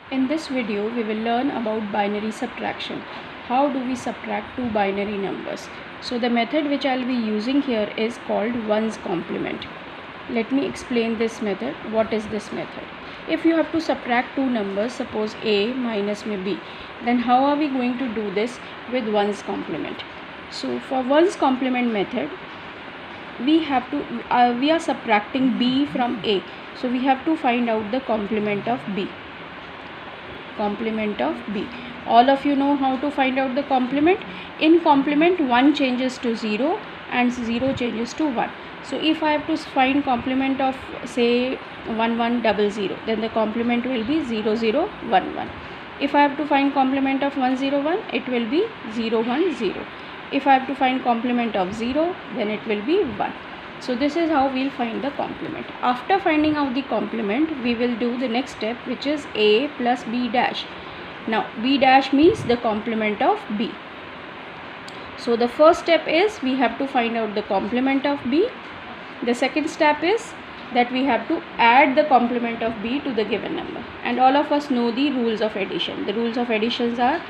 In this video, we will learn about binary subtraction. How do we subtract two binary numbers? So the method which I will be using here is called ones complement. Let me explain this method. What is this method? If you have to subtract two numbers, suppose A minus B, then how are we going to do this with ones complement? So for ones complement method, we are subtracting B from A. So we have to find out the complement of B. All of you know how to find out the complement. In complement, 1 changes to 0 and 0 changes to 1. So if I have to find complement of say 1100, then the complement will be 0011. If I have to find complement of 101, it will be 010. If I have to find complement of 0, then it will be 1. So this is how we'll find the complement. After finding out the complement, we will do the next step, which is A plus B dash. Now B dash means the complement of B. So the first step is we have to find out the complement of B. The second step is that we have to add the complement of B to the given number. And all of us know the rules of addition. The rules of additions are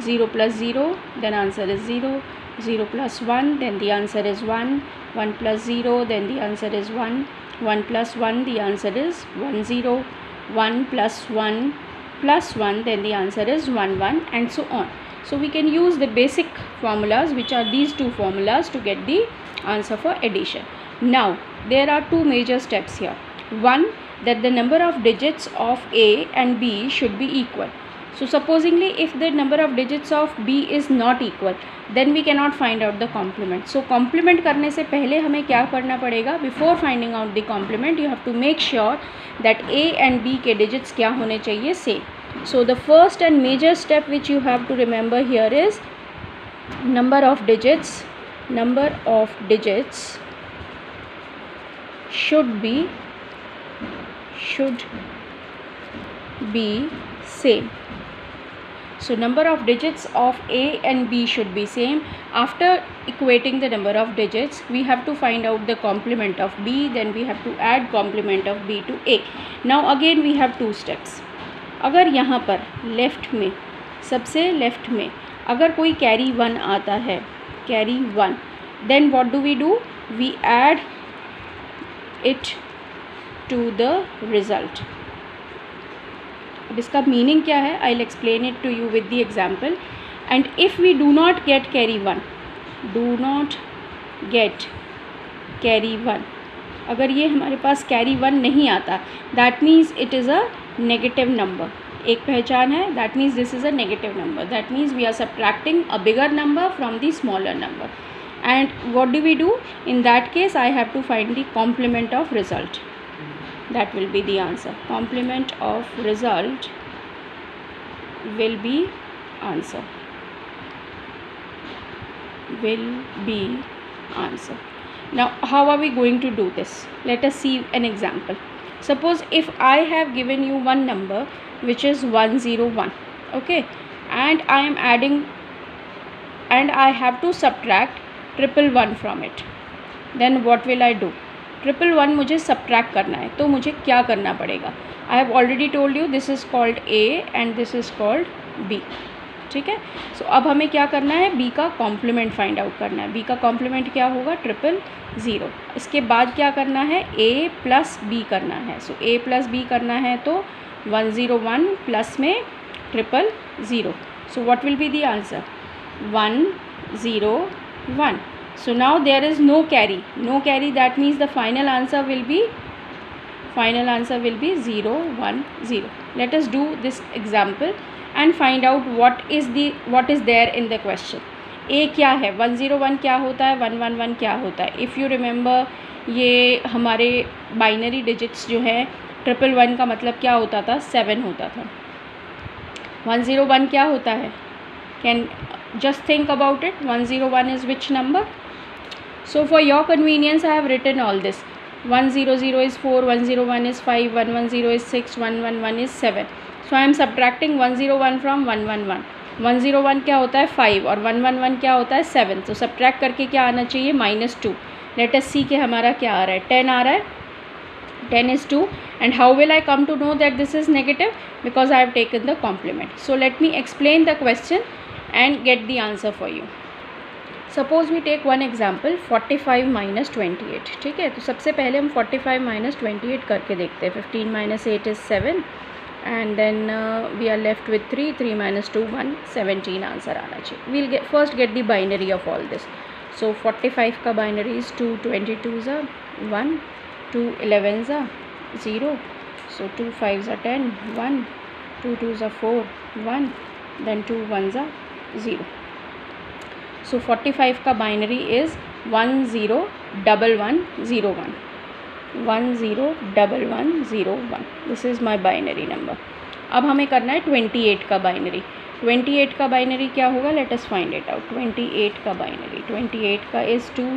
0 plus 0, then answer is 0. 0 plus 1, then the answer is 1. 1 plus 0, then the answer is 1. 1 plus 1, the answer is 1 0. 1 plus 1 plus 1, then the answer is 1 1, and so on. So we can use the basic formulas, which are these two formulas, to get the answer for addition. Now there are two major steps here. One, that the number of digits of A and B should be equal. So supposingly if the number of digits of B is not equal, then we cannot find out the complement. So complement करने से पहले हमें क्या करना पड़ेगा? Before finding out the complement, you have to make sure that A and B के digits क्या होने चाहिए? Same. So the first and major step which you have to remember here is number of digits should be same. So number of digits of A and B should be same. After equating the number of digits, we have to find out the complement of B, then we have to add complement of B to A. Now again we have two steps. अगर यहाँ पर left में, सबसे left में अगर कोई carry 1 आता है, carry 1, then what do? We add it to the result. अब इसका मीनिंग क्या है? I'll explain it to you with the example. And if we do not get carry 1, अगर ये हमारे पास कैरी 1 नहीं आता, that means it is a negative number. एक पहचान है, that means this is a negative number. That means we are subtracting a bigger number from the smaller number. And what do? In that case, I have to find the complement of result. That will be the answer. Complement of result will be answer. Now how are we going to do this? Let us see an example. Suppose if I have given you one number which is 101, okay, and I am adding, and I have to subtract 111 from it, then what will I do? 111 मुझे subtract करना है, तो मुझे क्या करना पड़ेगा? I have already told you this is called A and this is called B. ठीक है. सो अब हमें क्या करना है? B का कॉम्प्लीमेंट फाइंड आउट करना है. B का कॉम्प्लीमेंट क्या होगा? 000. इसके बाद क्या करना है? A प्लस B करना है. सो A प्लस B करना है तो 101 प्लस में 000. So what will be the answer? 101. So now there is no carry. That means the final answer will be 010. Let us do this example and find out what is there in the question. A क्या है? 101 क्या होता है? 111 क्या होता है? If you remember, ये हमारे बाइनरी डिजिट्स जो है 111 का मतलब क्या होता था? 7 होता था. 101 क्या होता है? Can just think about it. 101 is which number? So for your convenience, I have written all this. 100 is 4, 101 is 5, 110 is 6, 111 is 7. So I am subtracting 101 from 111. 101 क्या होता है? 5 और 111 क्या होता है? 7. तो subtract करके क्या आना चाहिए? -2. Let us see कि हमारा क्या आ रहा है. 10 आ रहा है. 10 is 2, and how will I come to know that this is negative? Because I have taken the complement. So let me explain the question and get the answer for you. Suppose we take one example, 45 minus 28. ठीक है, तो सबसे पहले हम 45 minus 28 करके देखते हैं. 15 minus 8 is 7, and then we are left with 3. 3 minus 2 1. 17 answer आना चाहिए. We'll first get the binary of all this. So 45 का binary is 2 22s are 1, 2 11s are 0. So 2 5s are 10, 1, 2 2s are 4, 1, then 2 1s are 0. So 45 का binary is 1 0 1 1 0 1. 1 0 1 1 0 1. This is my binary number. अब हमें करना है 28 का binary. 28 का binary क्या होगा? Let us find it out. 28 का binary. 28 का is 2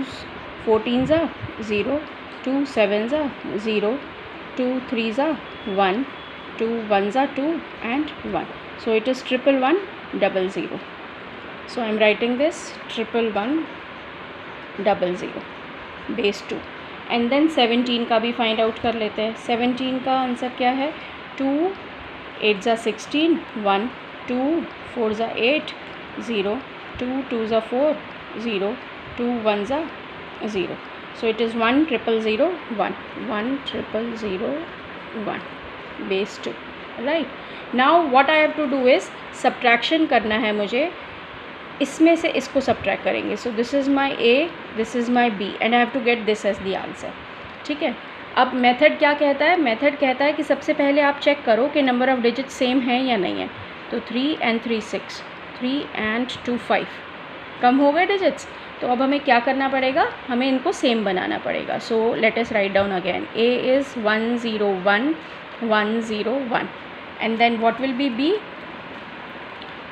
14s are 0, 2 7s are 0, 2 3s are 1, 2 1s are 2 and 1. So it is 1 1 1 0. So I am writing this 1 1 1 0 base 2. And then 17 का भी फाइंड आउट कर लेते हैं. 17 का आंसर क्या है? 2 8s are 16, 1, 2 4s are 8, 0, 2 2s are 4, 0, 2 1s are 0. So it is 1 0 0 1, 1 0 0 1 base 2. Right. Now what I have to do is subtraction करना है मुझे. इसमें से इसको सब्ट्रैक्ट करेंगे. So this is my A, this is my B, and I have to get this as the answer. ठीक है. अब मेथड क्या कहता है? मेथड कहता है कि सबसे पहले आप चेक करो कि नंबर ऑफ़ डिजिट सेम है या नहीं है. तो 3 and 3 6, 3 and 2 5. कम हो गए डिजिट्स. तो अब हमें क्या करना पड़ेगा? हमें इनको सेम बनाना पड़ेगा. So let us write down again. A is 1 0 1 1 0 1, and then what will be B?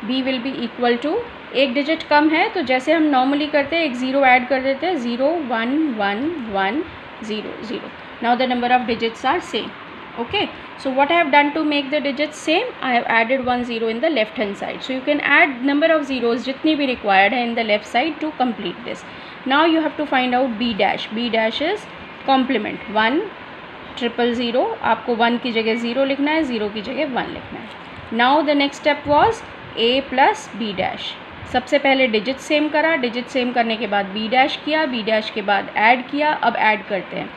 B will be equal to, एक डिजिट कम है तो जैसे हम नॉर्मली करते हैं एक ज़ीरो ऐड कर देते हैं. 0 1 1 1 0 0. Now the number of digits are same. Okay. So what I have done to make the digits same? I have added 1 0 in the left hand side. So you can add number of zeros जितनी भी required है in the left side to complete this. Now you have to find out B dash. B dash is complement. 1 0 0. आपको 1 की जगह 0 लिखना है, 0 की जगह 1 लिखना है. Now the next step was A plus B dash. सबसे पहले डिजिट सेम करा, डिजिट सेम करने के बाद बी डैश किया, बी डैश के बाद ऐड किया. अब ऐड करते हैं.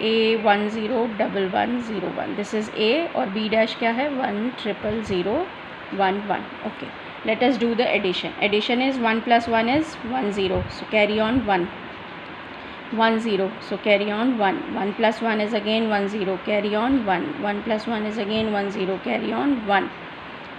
ए 1 0 1 1 0 1. दिस इज़ ए और बी डैश क्या है? 1 0 0 1 1. Okay. Let us do the addition. Addition is 1 + 1 is 1 0. So carry on 1 1 0. So carry on 1. 1 + 1 is again 1 0. Carry on 1. 1 + 1 is again 1 0. Carry on 1.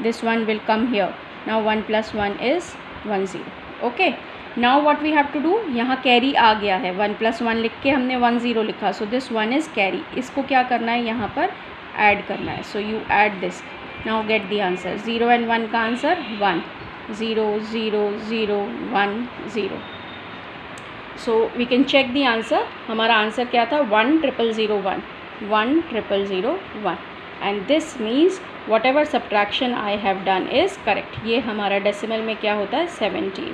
This one will come here. Now 1 + 1 is 1 0. Okay. Now what we have to do? यहाँ carry आ गया है. 1 + 1 लिख के हमने 1 0 लिखा. So this one is carry. इसको क्या करना है? यहाँ पर ऐड करना है. So you add this. Now get the answer. 0 and 1 का answer 1. 0 0 0 1 0. So we can check the answer. हमारा आंसर क्या था? 1 0 0 1. 1 0 0 1. And this means whatever subtraction I have done is correct. ये हमारा डेसिमल में क्या होता है? 17.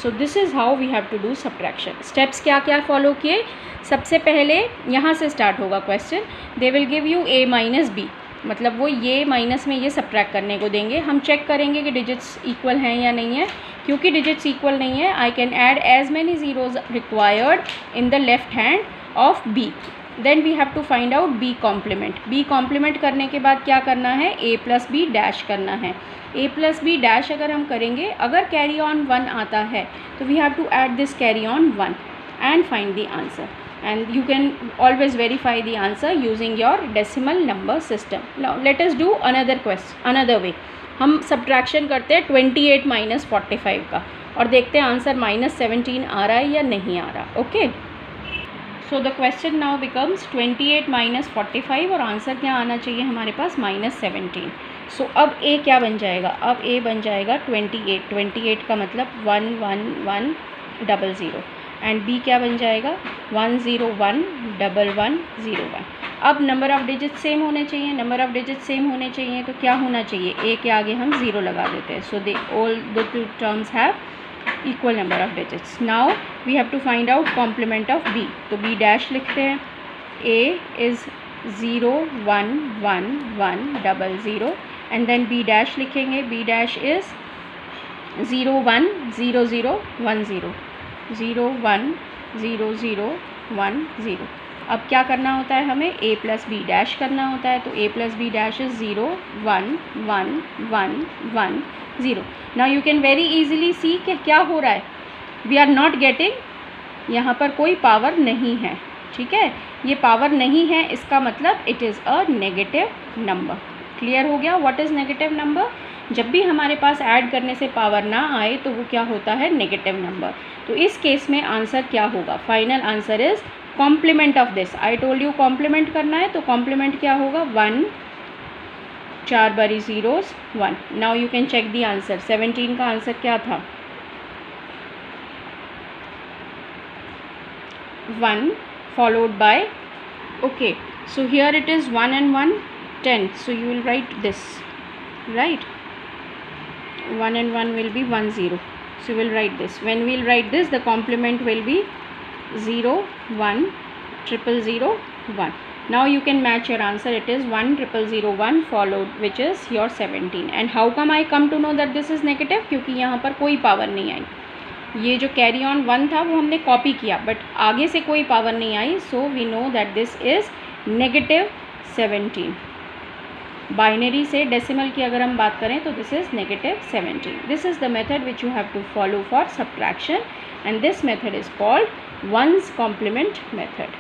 So this is how we have to do subtraction. Steps क्या क्या फॉलो किए? सबसे पहले यहाँ से स्टार्ट होगा question. They will give you a minus b. मतलब वो ये माइनस में ये सब्ट्रैक्ट करने को देंगे. हम चेक करेंगे कि डिजिट्स इक्वल हैं या नहीं है. क्योंकि डिजिट्स इक्वल नहीं है, I can add as many zeros required in the left hand of B. Then we have to find out B complement. B complement करने के बाद क्या करना है? ए प्लस बी डैश करना है. ए प्लस बी डैश अगर हम करेंगे, अगर कैरी ऑन 1 आता है तो we have to add this carry on 1 and find the answer. And you can always verify the answer using your decimal number system. Now let us do another way. हम subtraction करते हैं 28 minus 45 का और देखते हैं answer -17 आ रहा है या नहीं आ रहा. Okay. So the question now becomes 28 minus 45 और आंसर क्या आना चाहिए हमारे पास? -17. सो अब ए क्या बन जाएगा? अब ए बन जाएगा 28. 28 का मतलब 1 1 1 0 0. एंड बी क्या बन जाएगा? 1 0 1 1 1 0 1. अब नंबर ऑफ़ डिजिट सेम होने चाहिए. नंबर ऑफ़ डिजिट सेम होने चाहिए तो क्या होना चाहिए? ए के आगे हम 0 लगा देते हैं. So they all the two terms have equal number of digits. Now we have to find out complement of B. तो बी डैश लिखते हैं. A is 0 1 1 1 0 0 and then B dash लिखेंगे. B dash is 0 1 0 0 1 0 0 1 0 0 1 0. अब क्या करना होता है हमें, a प्लस बी डैश करना होता है. तो a plus B dash is 0 1 1 1 1 0. Now you can very easily see कि क्या हो रहा है. वी आर नॉट गेटिंग, यहाँ पर कोई पावर नहीं है. ठीक है, ये पावर नहीं है, इसका मतलब it is a negative number. Clear हो गया व्हाट इज़ नेगेटिव नंबर. जब भी हमारे पास ऐड करने से पावर ना आए तो वो क्या होता है, नेगेटिव नंबर. तो इस केस में आंसर क्या होगा, final answer is complement of this. I told you complement करना है, तो कॉम्प्लीमेंट क्या होगा, 1 4 बारी zeros 1. Now you can check the answer. 17 का आंसर क्या था, 1 followed by, okay, so here it is 1 and 1 10, so you will write this, right, 1 and 1 will be 1 0, so you will write this. When we will write this, the complement will be 0 1 0 0 1. Now you can match your answer. It is 1 0 0 1 followed, which is your 17. And how come I come to know that this is negative, क्योंकि यहाँ पर कोई power नहीं आई. ये जो carry on 1 था वो हमने कॉपी किया, बट आगे से कोई पावर नहीं आई. So we know that this is negative 17. Binary से डेसिमल की अगर हम बात करें तो this is negative 17. This is the method which you have to follow for subtraction, and this method is called one's complement method.